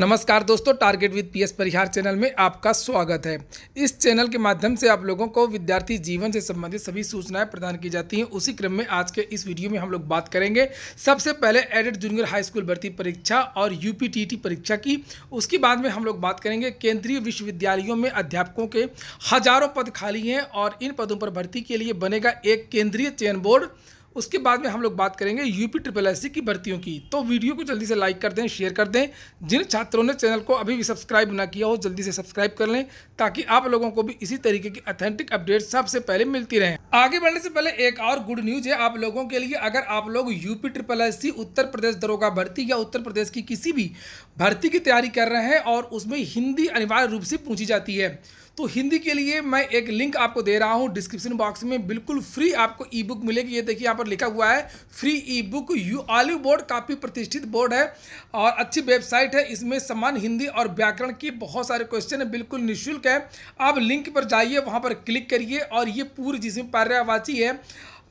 नमस्कार दोस्तों, target with PS Parihar channel में आपका स्वागत है। इस चैनल के माध्यम से आप लोगों को विद्यार्थी जीवन से संबंधित सभी सूचनाएं प्रदान की जाती हैं। उसी क्रम में आज के इस वीडियो में हम लोग बात करेंगे सबसे पहले एडेड जूनियर हाई स्कूल भर्ती परीक्षा और यूपीटीटी परीक्षा की। उसके बाद में हम लोग बात करेंगे केंद्रीय विश्वविद्यालयों में अध्यापकों के हजारों पद खाली हैं और इन पदों पर भर्ती के लिए बनेगा एक केंद्रीय चयन बोर्ड। उसके बाद में हम लोग बात करेंगे यूपीएससी की भर्तियों की। तो वीडियो को जल्दी से लाइक कर दें, शेयर कर दें। जिन छात्रों ने चैनल को अभी भी सब्सक्राइब ना किया हो जल्दी से सब्सक्राइब कर लें ताकि आप लोगों को भी इसी तरीके की ऑथेंटिक अपडेट सबसे पहले मिलती रहें। आगे बढ़ने से पहले एक और गुड न्यूज है आप लोगों के लिए। अगर आप लोग यूपीएससी उत्तर प्रदेश दरोगा भर्ती या उत्तर प्रदेश की किसी भी भर्ती की तैयारी कर रहे हैं और उसमें हिंदी अनिवार्य रूप से पूछी जाती है, तो हिंदी के लिए मैं एक लिंक आपको दे रहा हूं डिस्क्रिप्शन बॉक्स में। बिल्कुल फ्री आपको ई बुक मिलेगी। ये देखिए यहाँ पर लिखा हुआ है फ्री ई बुक। ऑलिव बोर्ड काफ़ी प्रतिष्ठित बोर्ड है और अच्छी वेबसाइट है। इसमें समान हिंदी और व्याकरण की बहुत सारे क्वेश्चन है, बिल्कुल निःशुल्क है। आप लिंक पर जाइए, वहाँ पर क्लिक करिए और ये पूरी जिसमें पर्यायवाची है,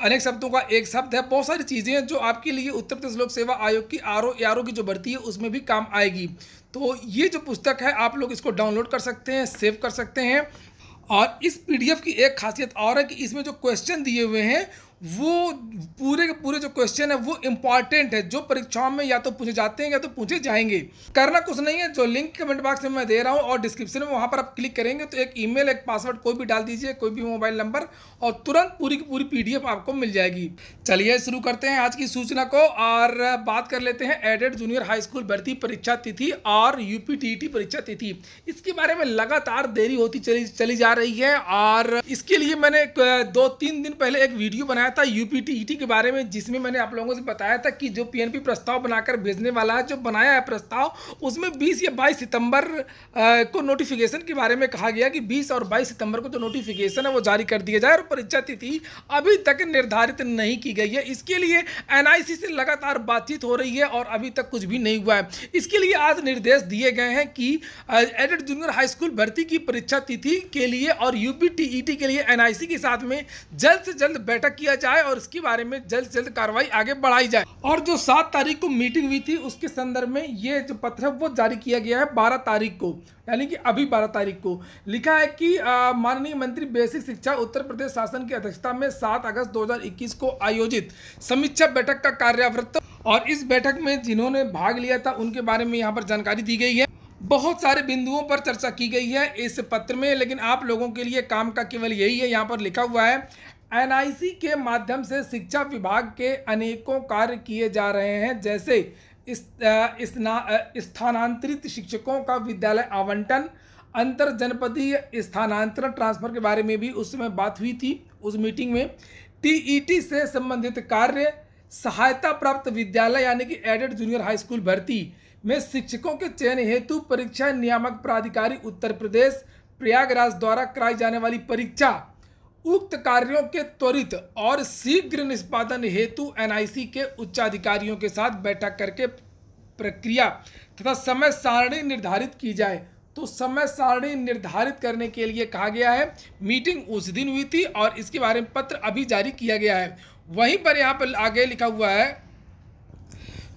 अनेक शब्दों का एक शब्द है, बहुत सारी चीज़ें हैं जो आपके लिए उत्तर प्रदेश लोक सेवा आयोग की आरओ की जो भर्ती है उसमें भी काम आएगी। तो ये जो पुस्तक है आप लोग इसको डाउनलोड कर सकते हैं, सेव कर सकते हैं। और इस पीडीएफ की एक खासियत और है कि इसमें जो क्वेश्चन दिए हुए हैं वो पूरे के पूरे जो क्वेश्चन है वो इम्पॉर्टेंट है, जो परीक्षाओं में या तो पूछे जाते हैं या तो पूछे जाएंगे। करना कुछ नहीं है, जो लिंक कमेंट बॉक्स में मैं दे रहा हूँ और डिस्क्रिप्शन में वहाँ पर आप क्लिक करेंगे तो एक ईमेल, एक पासवर्ड कोई भी डाल दीजिए, कोई भी मोबाइल नंबर, और तुरंत पूरी की पूरी पीडीएफ आपको मिल जाएगी। चलिए शुरू करते हैं आज की सूचना को और बात कर लेते हैं एडेड जूनियर हाई स्कूल भर्ती परीक्षा तिथि और यूपीटीटी परीक्षा तिथि। इसके बारे में लगातार देरी होती चली जा रही है और इसके लिए मैंने 2-3 दिन पहले एक वीडियो बनाया था यूपीटीटी के बारे में, जिसमें मैंने आप लोगों से बताया था कि जो पीएनपी प्रस्ताव बनाकर भेजने वाला है, जो बनाया है प्रस्ताव, उसमें 20 या 22 सितंबर को नोटिफिकेशन के बारे में कहा गया कि 20 और 22 सितंबर को जो नोटिफिकेशन है वो जारी कर दिया जाए और परीक्षा तिथि अभी तक निर्धारित नहीं की गई है। इसके लिए एनआईसी से लगातार बातचीत हो रही है और अभी तक कुछ भी नहीं हुआ है। इसके लिए आज निर्देश दिए गए हैं कि एडेड जूनियर हाई स्कूल भर्ती की परीक्षा तिथि के लिए और यूपीटीटी के लिए एनआईसी के साथ में जल्द से जल्द बैठक किया जाए और इसके बारे में जल्द से जल्द कार्रवाई आगे बढ़ाई जाए। और जो 7 तारीख को मीटिंग हुई थी उसके संदर्भ में ये जो पत्र है वो जारी किया गया है 12 तारीख को, यानी कि अभी 12 तारीख को लिखा है कि माननीय मंत्री बेसिक शिक्षा उत्तर प्रदेश शासन की अध्यक्षता में 7 अगस्त 2021 को आयोजित समीक्षा बैठक का कार्यावृत्त और इस बैठक में जिन्होंने भाग लिया था उनके बारे में यहाँ पर जानकारी दी गई है। बहुत सारे बिंदुओं पर चर्चा की गई है इस पत्र में, लेकिन आप लोगों के लिए काम का केवल यही है। यहाँ पर लिखा हुआ है एनआईसी के माध्यम से शिक्षा विभाग के अनेकों कार्य किए जा रहे हैं, जैसे स्थानांतरित शिक्षकों का विद्यालय आवंटन, अंतर जनपदीय स्थानांतरण ट्रांसफर के बारे में भी उस समय बात हुई थी उस मीटिंग में। टीईटी से संबंधित कार्य, सहायता प्राप्त विद्यालय यानी कि एडेड जूनियर हाई स्कूल भर्ती में शिक्षकों के चयन हेतु परीक्षा नियामक प्राधिकारी उत्तर प्रदेश प्रयागराज द्वारा कराई जाने वाली परीक्षा, उक्त कार्यों के त्वरित और शीघ्र निष्पादन हेतु एनआईसी के उच्चाधिकारियों के साथ बैठक करके प्रक्रिया तथा समय सारणी निर्धारित की जाए। तो समय सारणी निर्धारित करने के लिए कहा गया है। मीटिंग उस दिन हुई थी और इसके बारे में पत्र अभी जारी किया गया है। वहीं पर यहाँ पर आगे लिखा हुआ है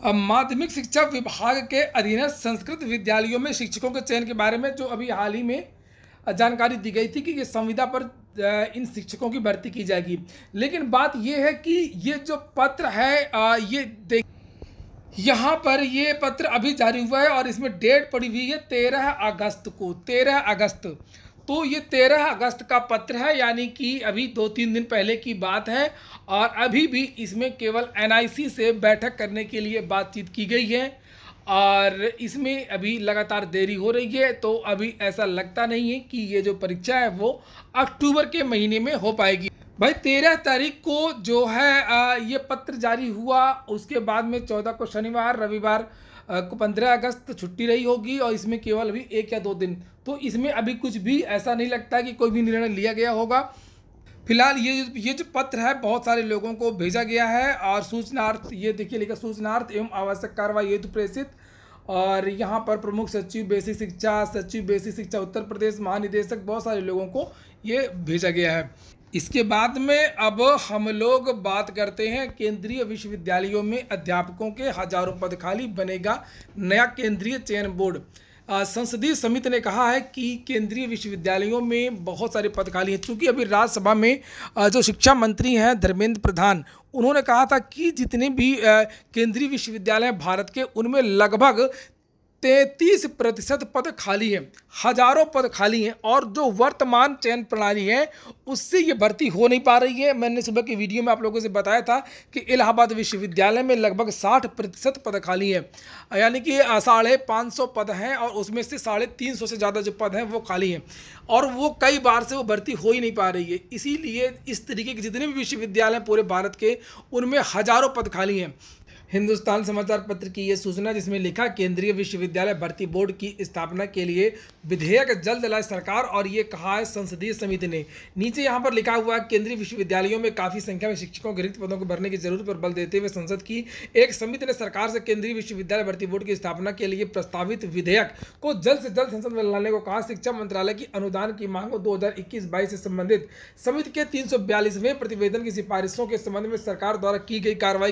माध्यमिक शिक्षा विभाग के अधीनस्थ संस्कृत विद्यालयों में शिक्षकों के चयन के बारे में जो अभी हाल ही में जानकारी दी गई थी कि ये संविदा पर इन शिक्षकों की भर्ती की जाएगी। लेकिन बात ये है कि ये जो पत्र है ये देख यहाँ पर ये पत्र अभी जारी हुआ है और इसमें डेट पड़ी हुई है 13 अगस्त को, 13 अगस्त। तो ये 13 अगस्त का पत्र है, यानी कि अभी 2-3 दिन पहले की बात है और अभी भी इसमें केवल एनआईसी से बैठक करने के लिए बातचीत की गई है और इसमें अभी लगातार देरी हो रही है। तो अभी ऐसा लगता नहीं है कि ये जो परीक्षा है वो अक्टूबर के महीने में हो पाएगी। भाई 13 तारीख को जो है ये पत्र जारी हुआ, उसके बाद में 14 को शनिवार, रविवार को 15 अगस्त छुट्टी रही होगी और इसमें केवल अभी 1 या 2 दिन। तो इसमें अभी कुछ भी ऐसा नहीं लगता कि कोई भी निर्णय लिया गया होगा। फिलहाल ये जो पत्र है बहुत सारे लोगों को भेजा गया है और सूचनार्थ, ये देखिए लिखा सूचनार्थ एवं आवश्यक कार्रवाई हेतु प्रेषित। और यहाँ पर प्रमुख सचिव बेसिक शिक्षा, सचिव बेसिक शिक्षा उत्तर प्रदेश, महानिदेशक, बहुत सारे लोगों को ये भेजा गया है। इसके बाद में अब हम लोग बात करते हैं केंद्रीय विश्वविद्यालयों में अध्यापकों के हजारों पद खाली, बनेगा नया केंद्रीय चयन बोर्ड। संसदीय समिति ने कहा है कि केंद्रीय विश्वविद्यालयों में बहुत सारे पद खाली हैं। चूंकि अभी राज्यसभा में जो शिक्षा मंत्री हैं धर्मेंद्र प्रधान, उन्होंने कहा था कि जितने भी केंद्रीय विश्वविद्यालय हैं भारत के, उनमें लगभग 33% पद खाली हैं, हजारों पद खाली हैं। और जो वर्तमान चयन प्रणाली है उससे ये भर्ती हो नहीं पा रही है। मैंने सुबह की वीडियो में आप लोगों से बताया था कि इलाहाबाद विश्वविद्यालय में लगभग 60% पद खाली हैं, यानी कि 550 पद हैं और उसमें से 350 से ज़्यादा जो पद हैं वो खाली हैं और वो कई बार से वो भर्ती हो ही नहीं पा रही है। इसीलिए इस तरीके के जितने भी विश्वविद्यालय पूरे भारत के, उनमें हजारों पद खाली हैं। हिंदुस्तान समाचार पत्र की ये सूचना, जिसमें लिखा केंद्रीय विश्वविद्यालय भर्ती बोर्ड की स्थापना के लिए विधेयक जल्द लाए सरकार, और ये कहा है संसदीय समिति ने। नीचे यहाँ पर लिखा हुआ है केंद्रीय विश्वविद्यालयों में काफ़ी संख्या में शिक्षकों के रिक्त पदों को भरने की जरूरत पर बल देते हुए संसद की एक समिति ने सरकार से केंद्रीय विश्वविद्यालय भर्ती बोर्ड की स्थापना के लिए प्रस्तावित विधेयक को जल्द से जल्द संसद में लाने को कहा। शिक्षा मंत्रालय की अनुदान की मांग 2021-22 से संबंधित समिति के 342वें प्रतिवेदन की सिफारिशों के संबंध में सरकार द्वारा की गई कार्रवाई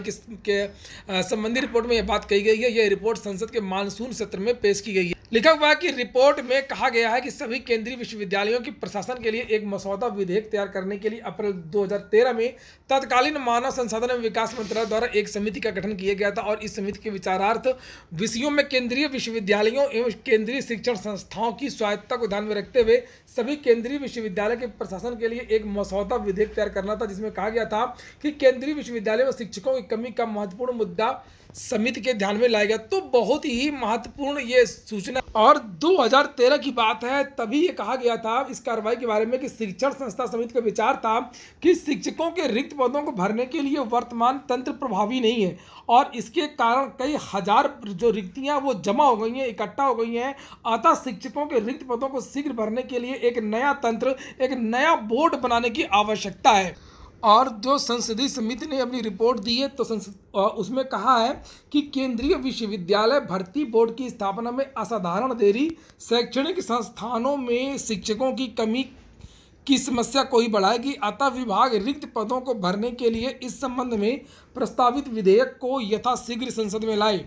के संबंधी रिपोर्ट में यह बात कही गई है। यह रिपोर्ट संसद के मानसून सत्र में पेश की गई है। लिखा हुआ है कि रिपोर्ट में कहा गया है कि सभी केंद्रीय विश्वविद्यालयों की प्रशासन के लिए एक मसौदा विधेयक तैयार करने के लिए अप्रैल 2013 में तत्कालीन मानव संसाधन एवं विकास मंत्रालय द्वारा एक समिति का गठन किया गया था और इस समिति के विचारार्थ विषयों में केंद्रीय विश्वविद्यालयों एवं केंद्रीय शिक्षण संस्थाओं की स्वायत्तता को ध्यान में रखते हुए सभी केंद्रीय विश्वविद्यालय के प्रशासन के लिए एक मसौदा विधेयक तैयार करना था, जिसमें कहा गया था कि केंद्रीय विश्वविद्यालय में शिक्षकों की कमी का महत्वपूर्ण मुद्दा समिति के ध्यान में लाया गया। तो बहुत ही महत्वपूर्ण ये सूचना, और 2013 की बात है, तभी ये कहा गया था इस कार्रवाई के बारे में कि शिक्षण संस्था समिति का विचार था कि शिक्षकों के रिक्त पदों को भरने के लिए वर्तमान तंत्र प्रभावी नहीं है और इसके कारण कई हजार जो रिक्तियां वो जमा हो गई हैं, इकट्ठा हो गई हैं। अतः शिक्षकों के रिक्त पदों को शीघ्र भरने के लिए एक नया तंत्र, एक नया बोर्ड बनाने की आवश्यकता है। और जो संसदीय समिति ने अपनी रिपोर्ट दी है तो उसमें कहा है कि केंद्रीय विश्वविद्यालय भर्ती बोर्ड की स्थापना में असाधारण देरी शैक्षणिक संस्थानों में शिक्षकों की कमी की समस्या को ही बढ़ाएगी। अतः विभाग रिक्त पदों को भरने के लिए इस संबंध में प्रस्तावित विधेयक को यथाशीघ्र संसद में लाए।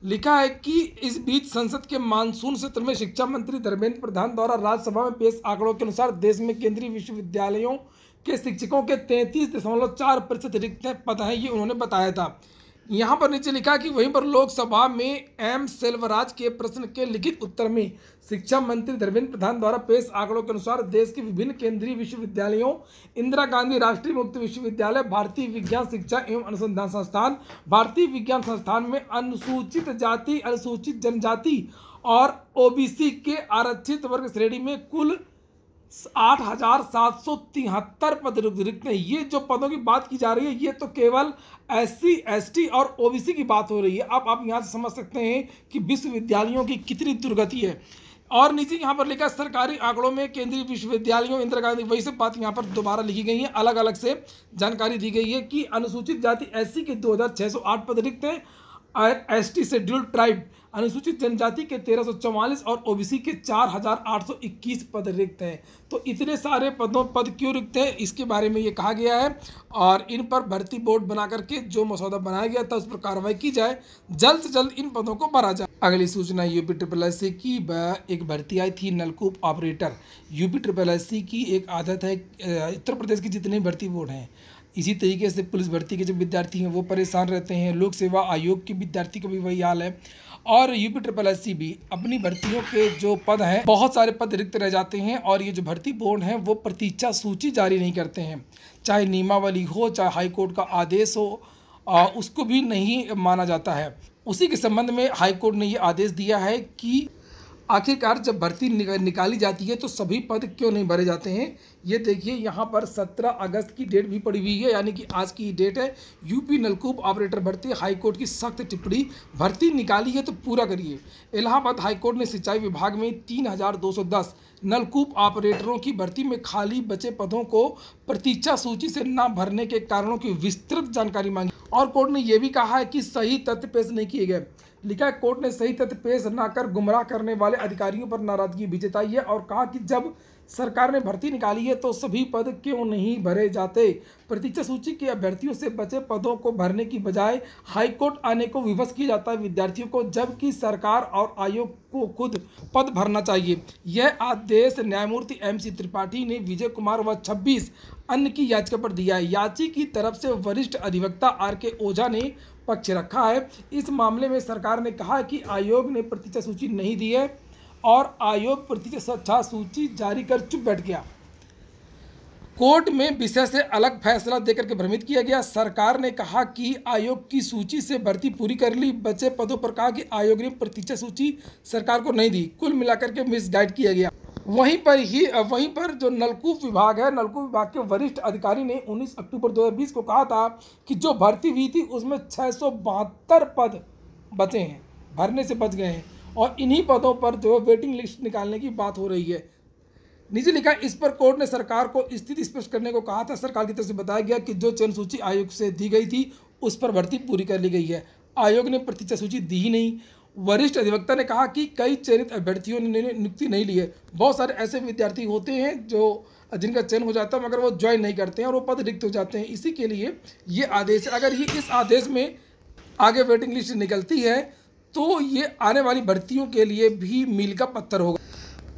लिखा है कि इस बीच संसद के मानसून सत्र में शिक्षा मंत्री धर्मेंद्र प्रधान द्वारा राज्यसभा में पेश आंकड़ों के अनुसार देश में केंद्रीय विश्वविद्यालयों के शिक्षकों के 33.4% रिक्त पद हैं, ये उन्होंने बताया था। यहाँ पर नीचे लिखा कि वहीं पर लोकसभा में एम सेल्वराज के प्रश्न के लिखित उत्तर में शिक्षा मंत्री धर्मेंद्र प्रधान द्वारा पेश आंकड़ों के अनुसार देश के विभिन्न केंद्रीय विश्वविद्यालयों, इंदिरा गांधी राष्ट्रीय मुक्त विश्वविद्यालय, भारतीय विज्ञान शिक्षा एवं अनुसंधान संस्थान, भारतीय विज्ञान संस्थान में अनुसूचित जाति, अनुसूचित जनजाति और ओबीसी के आरक्षित वर्ग श्रेणी में कुल 8,773 पद रिक्त हैं। ये जो पदों की बात की जा रही है, ये तो केवल SC, ST और OBC की बात हो रही है। अब आप यहाँ से समझ सकते हैं कि विश्वविद्यालयों की कितनी दुर्गति है। और नीचे यहाँ पर लिखा सरकारी आंकड़ों में केंद्रीय विश्वविद्यालयों, इंदिरा गांधी, वही सब बात यहाँ पर दोबारा लिखी गई है, अलग अलग से जानकारी दी गई है कि अनुसूचित जाति SC के 2,608 पद रिक्त हैं, ST शेड्यूल्ड ट्राइब अनुसूचित जनजाति के 1344 और OBC के 4,821 पद रिक्त हैं। तो इतने सारे पद क्यों रिक्त हैं, इसके बारे में ये कहा गया है और इन पर भर्ती बोर्ड बना करके जो मसौदा बनाया गया था उस पर कार्रवाई की जाए, जल्द से जल्द इन पदों को भरा जाए। अगली सूचना UPSSC की एक भर्ती आई थी नलकूप ऑपरेटर। UPSSC की एक आदत है, उत्तर प्रदेश की जितने भर्ती बोर्ड हैं इसी तरीके से पुलिस भर्ती के जो विद्यार्थी हैं वो परेशान रहते हैं, लोक सेवा आयोग के विद्यार्थी का भी वही हाल है और UPSSC भी अपनी भर्तियों के जो पद हैं, बहुत सारे पद रिक्त रह जाते हैं और ये जो भर्ती बोर्ड हैं वो प्रतीक्षा सूची जारी नहीं करते हैं। चाहे नियमावली हो, चाहे हाईकोर्ट का आदेश हो, उसको भी नहीं माना जाता है। उसी के संबंध में हाईकोर्ट ने ये आदेश दिया है कि आखिरकार जब भर्ती निकाली जाती है तो सभी पद क्यों नहीं भरे जाते हैं। ये देखिए यहाँ पर 17 अगस्त की डेट भी पड़ी हुई है, यानी कि आज की डेट है। यूपी नलकूप ऑपरेटर भर्ती, हाईकोर्ट की सख्त टिप्पणी, भर्ती निकाली है तो पूरा करिए। इलाहाबाद हाईकोर्ट ने सिंचाई विभाग में 3,210 नलकूप ऑपरेटरों की भर्ती में खाली बचे पदों को प्रतीक्षा सूची से न भरने के कारणों की विस्तृत जानकारी मांगी और कोर्ट ने यह भी कहा है कि सही तथ्य पेश नहीं किए गए। लिखा है कोर्ट ने सही तथ्य पेश न कर गुमराह करने वाले अधिकारियों पर नाराजगी भी जताई है और कहा कि जब सरकार ने भर्ती निकाली है तो सभी पद क्यों नहीं भरे जाते। प्रतीक्षा सूची के अभ्यर्थियों से बचे पदों को भरने की बजाय हाईकोर्ट आने को विवश किया जाता है विद्यार्थियों को, जबकि सरकार और आयोग को खुद पद भरना चाहिए। यह आदेश न्यायमूर्ति MC त्रिपाठी ने विजय कुमार व 26 अन्य की याचिका पर दिया है। याची की तरफ से वरिष्ठ अधिवक्ता RK ओझा ने पक्ष रखा है। इस मामले में सरकार ने कहा है कि आयोग ने प्रतीक्षा सूची नहीं दी है और आयोग प्रतीक्षा सूची जारी कर चुप बैठ गया। कोर्ट में विषय से अलग फैसला देकर के भ्रमित किया गया। सरकार ने कहा कि आयोग की सूची से भर्ती पूरी कर ली, बचे पदों पर कहा कि आयोग ने प्रतीक्षा सूची सरकार को नहीं दी। कुल मिलाकर के मिसगाइड किया गया। वहीं पर जो नलकूप विभाग है, नलकूप विभाग के वरिष्ठ अधिकारी ने 19 अक्टूबर 2020 को कहा था कि जो भर्ती हुई थी उसमें 672 पद बचे हैं, भरने से बच गए हैं और इन्हीं पदों पर जो वेटिंग लिस्ट निकालने की बात हो रही है। नीचे लिखा, इस पर कोर्ट ने सरकार को स्थिति स्पष्ट करने को कहा था। सरकार की तरफ से बताया गया कि जो चयन सूची आयोग से दी गई थी उस पर भर्ती पूरी कर ली गई है। आयोग ने प्रतीक्षा सूची दी ही नहीं। वरिष्ठ अधिवक्ता ने कहा कि कई चयनित अभ्यर्थियों ने नियुक्ति नहीं ली है। बहुत सारे ऐसे विद्यार्थी होते हैं जो जिनका चयन हो जाता है मगर वो ज्वाइन नहीं करते हैं और वो पद रिक्त हो जाते हैं। इसी के लिए ये आदेश, अगर ये इस आदेश में आगे वेटिंग लिस्ट निकलती है तो ये आने वाली भर्तियों के लिए भी मील का पत्थर होगा।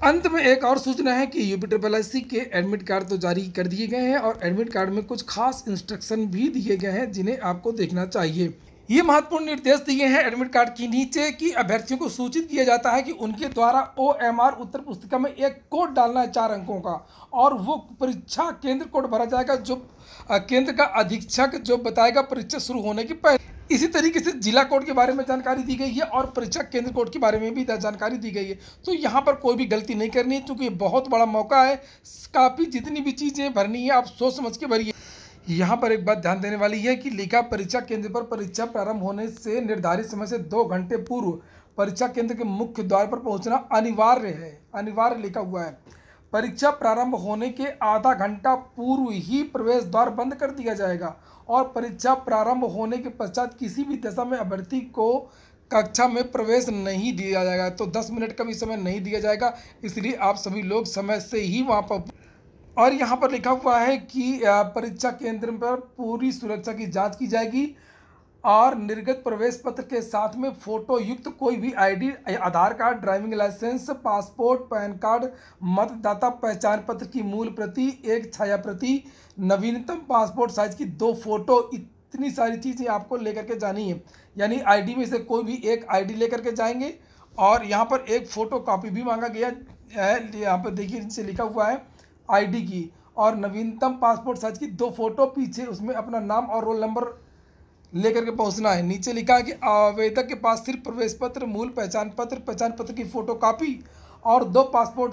अंत में एक और सूचना है कि UPSSC के एडमिट कार्ड तो जारी कर दिए गए हैं और एडमिट कार्ड में कुछ खास इंस्ट्रक्शन भी दिए गए हैं जिन्हें आपको देखना चाहिए। ये महत्वपूर्ण निर्देश दिए हैं एडमिट कार्ड के नीचे कि अभ्यर्थियों को सूचित किया जाता है कि उनके द्वारा OMR उत्तर पुस्तिका में एक कोड डालना है 4 अंकों का और वो परीक्षा केंद्र कोड भरा जाएगा जो केंद्र का अधीक्षक जो बताएगा परीक्षा शुरू होने के पहले। इसी तरीके से जिला कोड के बारे में जानकारी दी गई है और परीक्षा केंद्र कोड के बारे में भी जानकारी दी गई है। तो यहाँ पर कोई भी गलती नहीं करनी है क्योंकि बहुत बड़ा मौका है। काफ़ी जितनी भी चीज़ें भरनी है आप सोच समझ के भरिए। यहाँ पर एक बात ध्यान देने वाली है कि लिखा परीक्षा केंद्र पर परीक्षा प्रारंभ होने से निर्धारित समय से 2 घंटे पूर्व परीक्षा केंद्र के मुख्य द्वार पर पहुँचना अनिवार्य है। अनिवार्य लिखा हुआ है। परीक्षा प्रारंभ होने के आधा घंटा पूर्व ही प्रवेश द्वार बंद कर दिया जाएगा और परीक्षा प्रारंभ होने के पश्चात किसी भी दशा में अभ्यर्थी को कक्षा में प्रवेश नहीं दिया जाएगा। तो 10 मिनट का भी समय नहीं दिया जाएगा, इसलिए आप सभी लोग समय से ही वहाँ पर। और यहाँ पर लिखा हुआ है कि परीक्षा केंद्र पर पूरी सुरक्षा की जांच की जाएगी और निर्गत प्रवेश पत्र के साथ में फोटो युक्त कोई भी ID, Aadhaar card, driving licence, passport, PAN card, मतदाता पहचान पत्र की मूल प्रति, एक छाया प्रति, नवीनतम पासपोर्ट साइज की 2 फोटो, इतनी सारी चीज़ें आपको लेकर के जानी है। यानी ID में से कोई भी एक ID लेकर के जाएंगे और यहाँ पर एक फ़ोटो कॉपी भी मांगा गया है। यहाँ पर देखिए नीचे लिखा हुआ है ID की और नवीनतम पासपोर्ट साइज की 2 फोटो, पीछे उसमें अपना नाम और रोल नंबर लेकर के पहुंचना है। नीचे लिखा है कि आवेदक के पास सिर्फ प्रवेश पत्र, मूल पहचान पत्र की फ़ोटो कापी और 2 पासपोर्ट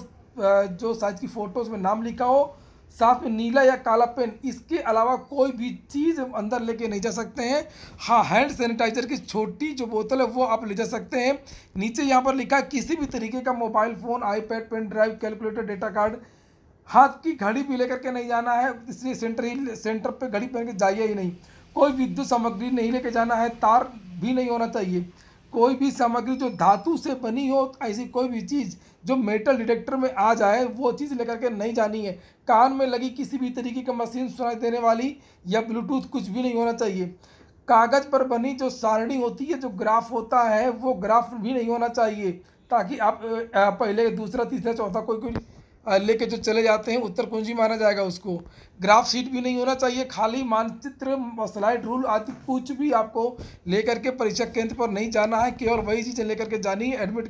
जो साइज की फ़ोटो उसमें नाम लिखा हो, साथ में नीला या काला पेन, इसके अलावा कोई भी चीज़ अंदर लेके नहीं जा सकते हैं। हाँ, हैंड सैनिटाइजर की छोटी जो बोतल है वो आप ले जा सकते हैं। नीचे यहाँ पर लिखा है किसी भी तरीके का mobile phone, iPad, pen drive, calculator, data card, हाथ की घड़ी भी लेकर के नहीं जाना है, इसलिए सेंटर पे घड़ी पहन के जाइए ही नहीं। कोई विद्युत सामग्री नहीं लेके जाना है, तार भी नहीं होना चाहिए। कोई भी सामग्री जो धातु से बनी हो, ऐसी कोई भी चीज़ जो मेटल डिटेक्टर में आ जाए वो चीज़ लेकर के नहीं जानी है। कान में लगी किसी भी तरीके की मशीन सुनाई देने वाली या ब्लूटूथ कुछ भी नहीं होना चाहिए। कागज़ पर बनी जो सारणी होती है, जो ग्राफ होता है, वो ग्राफ भी नहीं होना चाहिए ताकि आप पहले, दूसरा, तीसरा, चौथा कोई लेके जो चले जाते हैं उत्तर कुंजी माना जाएगा उसको। ग्राफ शीट भी नहीं होना चाहिए। खाली मानचित्र, स्लाइड रूल आदि कुछ भी आपको लेकर के परीक्षा केंद्र पर नहीं जाना है। केवल वही चीज़ें लेकर के जानी है, एडमिट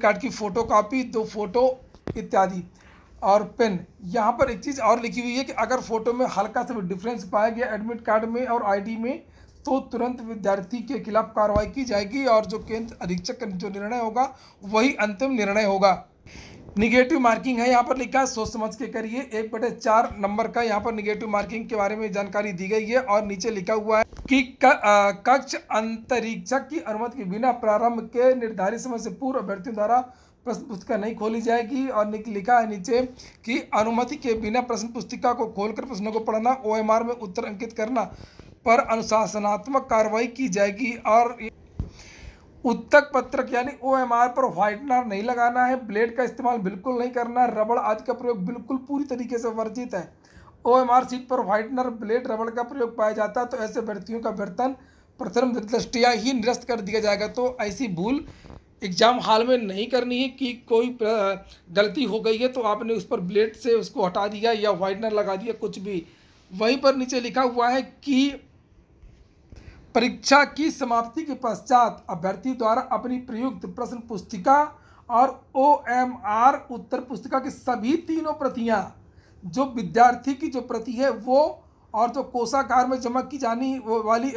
कार्ड की फ़ोटो कापी, 2 फोटो इत्यादि और पेन। यहाँ पर एक चीज़ और लिखी हुई है कि अगर फ़ोटो में हल्का सा भी डिफरेंस पाया गया एडमिट कार्ड में और ID में तो तुरंत विद्यार्थी के खिलाफ कार्रवाई की जाएगी और जो केंद्र अधीक्षक का जो निर्णय होगा वही अंतिम निर्णय होगा। निगेटिव मार्किंग है, यहाँ पर लिखा है सोच समझ के करिए। 1/4 नंबर का यहाँ पर निगेटिव मार्किंग के बारे में जानकारी दी गई है और नीचे लिखा हुआ है कि कक्ष अंतरीक्षक की अनुमति के बिना प्रारंभ के निर्धारित समय से पूर्व अभ्यर्थियों द्वारा प्रश्न पुस्तिका नहीं खोली जाएगी। और लिखा है नीचे कि अनुमति के बिना प्रश्न पुस्तिका को खोलकर प्रश्नों को पढ़ना, OMR में उत्तर अंकित करना पर अनुशासनात्मक कार्रवाई की जाएगी। और उत्तक पत्रक यानी OMR पर व्हाइटनर नहीं लगाना है। ब्लेड का इस्तेमाल बिल्कुल नहीं करना है। रबड़ आदि का प्रयोग बिल्कुल पूरी तरीके से वर्जित है। OMR शीट पर व्हाइटनर, ब्लेड, रबड़ का प्रयोग पाया जाता है तो ऐसे व्यक्तियों का वेतन प्रथम दृष्टया ही निरस्त कर दिया जाएगा। तो ऐसी भूल एग्जाम हॉल में नहीं करनी है कि कोई गलती हो गई है तो आपने उस पर ब्लेड से उसको हटा दिया या व्हाइटनर लगा दिया, कुछ भी। वहीं पर नीचे लिखा हुआ है कि परीक्षा की समाप्ति के पश्चात अभ्यर्थी द्वारा अपनी प्रयुक्त प्रश्न पुस्तिका और OMR उत्तर पुस्तिका की सभी तीनों प्रतियां, जो विद्यार्थी की जो प्रति है वो और जो कोषागार में जमा की जाने वाली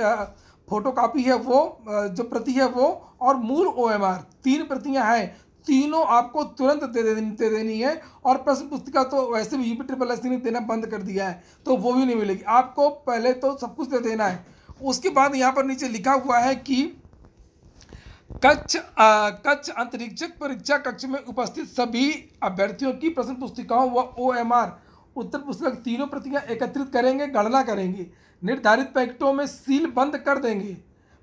फोटोकॉपी है वो, जो प्रति है वो, और मूल OMR, 3 प्रतियां हैं, तीनों आपको तुरंत दे देनी है। और प्रश्न पुस्तिका तो वैसे भी UPSSC ने देना बंद कर दिया है तो वो भी नहीं मिलेगी आपको, पहले तो सब कुछ दे देना है। उसके बाद यहाँ पर नीचे लिखा हुआ है कि कक्ष अंतरिक्षक परीक्षा कक्ष में उपस्थित सभी अभ्यर्थियों की प्रश्न पुस्तिकाओं व OMR उत्तर पुस्तिका की तीनों प्रतियां एकत्रित करेंगे, गणना करेंगे, निर्धारित पैकेटों में सील बंद कर देंगे।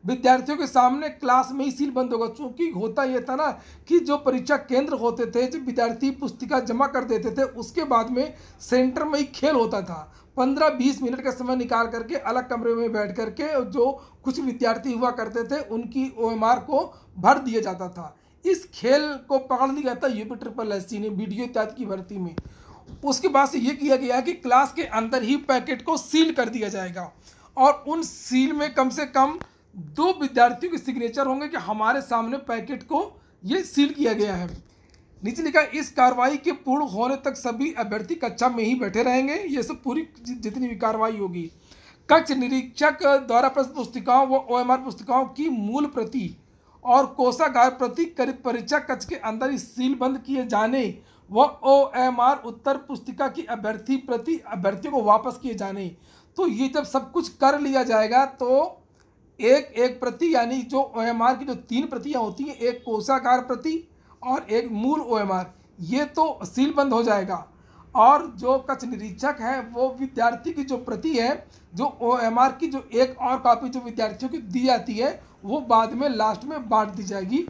विद्यार्थियों के सामने क्लास में ही सील बंद होगा। चूंकि होता यह था ना कि जो परीक्षा केंद्र होते थे, जब विद्यार्थी पुस्तिका जमा कर देते थे उसके बाद में सेंटर में ही खेल होता था। 15-20 मिनट का समय निकाल करके अलग कमरे में बैठ करके जो कुछ विद्यार्थी हुआ करते थे उनकी OMR को भर दिया जाता था। इस खेल को पकड़ लिया था UPSSC ने वीडियो इत्यादि की भर्ती में। उसके बाद से ये किया गया कि क्लास के अंदर ही पैकेट को सील कर दिया जाएगा और उन सील में कम से कम 2 विद्यार्थियों के सिग्नेचर होंगे कि हमारे सामने पैकेट को ये सील किया गया है। नीचे लिखा इस कार्रवाई के पूर्ण होने तक सभी अभ्यर्थी कक्षा में ही बैठे रहेंगे। ये सब पूरी जितनी भी कार्रवाई होगी, कक्ष निरीक्षक द्वारा प्रश्न पुस्तिकाओं व OMR पुस्तिकाओं की मूल प्रति और कोषागार प्रति परीक्षा कक्ष के अंदर ही सील बंद किए जाने व OMR उत्तर पुस्तिका की अभ्यर्थियों को वापस किए जाने। तो ये जब सब कुछ कर लिया जाएगा तो एक प्रति यानी जो OMR की जो 3 प्रतियां होती हैं, एक कोषागार प्रति और एक मूल OMR, ये तो सील बंद हो जाएगा। और जो कक्ष निरीक्षक है वो विद्यार्थी की जो प्रति है, जो OMR की जो एक और कॉपी जो विद्यार्थियों की दी जाती है वो बाद में लास्ट में बांट दी जाएगी।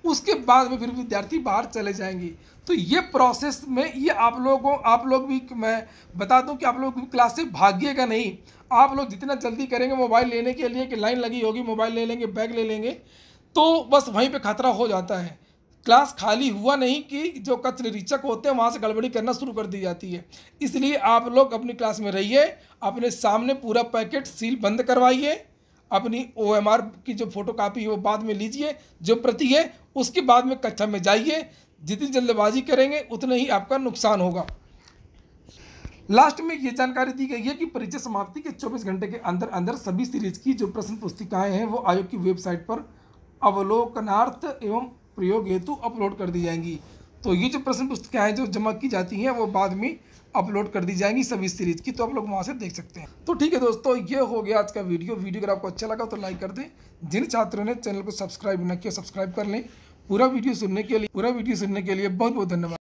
उसके बाद में फिर विद्यार्थी बाहर चले जाएंगे। तो ये प्रोसेस में ये आप लोग भी, मैं बता दूं कि आप लोग भी क्लास से भागिएगा नहीं। आप लोग जितना जल्दी करेंगे मोबाइल लेने के लिए कि लाइन लगी होगी, मोबाइल ले लेंगे, बैग ले लेंगे, तो बस वहीं पे खतरा हो जाता है। क्लास खाली हुआ नहीं कि जो कक्ष निरीक्षक होते हैं वहाँ से गड़बड़ी करना शुरू कर दी जाती है। इसलिए आप लोग अपनी क्लास में रहिए, अपने सामने पूरा पैकेट सील बंद करवाइए, अपनी OMR की जो फोटोकॉपी है वो बाद में लीजिए, जो प्रति है उसके बाद में कक्षा में जाइए। जितनी जल्दबाजी करेंगे उतना ही आपका नुकसान होगा। लास्ट में ये जानकारी दी गई है कि परीक्षा समाप्ति के 24 घंटे के अंदर अंदर सभी सीरीज की जो प्रश्न पुस्तिकाएं हैं वो आयोग की वेबसाइट पर अवलोकनार्थ एवं प्रयोग हेतु अपलोड कर दी जाएंगी। तो ये जो प्रश्न पुस्तिकाएं जो जमा की जाती हैं वो बाद में अपलोड कर दी जाएंगी सभी सीरीज की, तो आप लोग वहाँ से देख सकते हैं। तो ठीक है दोस्तों, ये हो गया आज का वीडियो अगर आपको अच्छा लगा तो लाइक कर दें। जिन छात्रों ने चैनल को सब्सक्राइब न किया सब्सक्राइब कर लें। पूरा वीडियो सुनने के लिए बहुत बहुत धन्यवाद।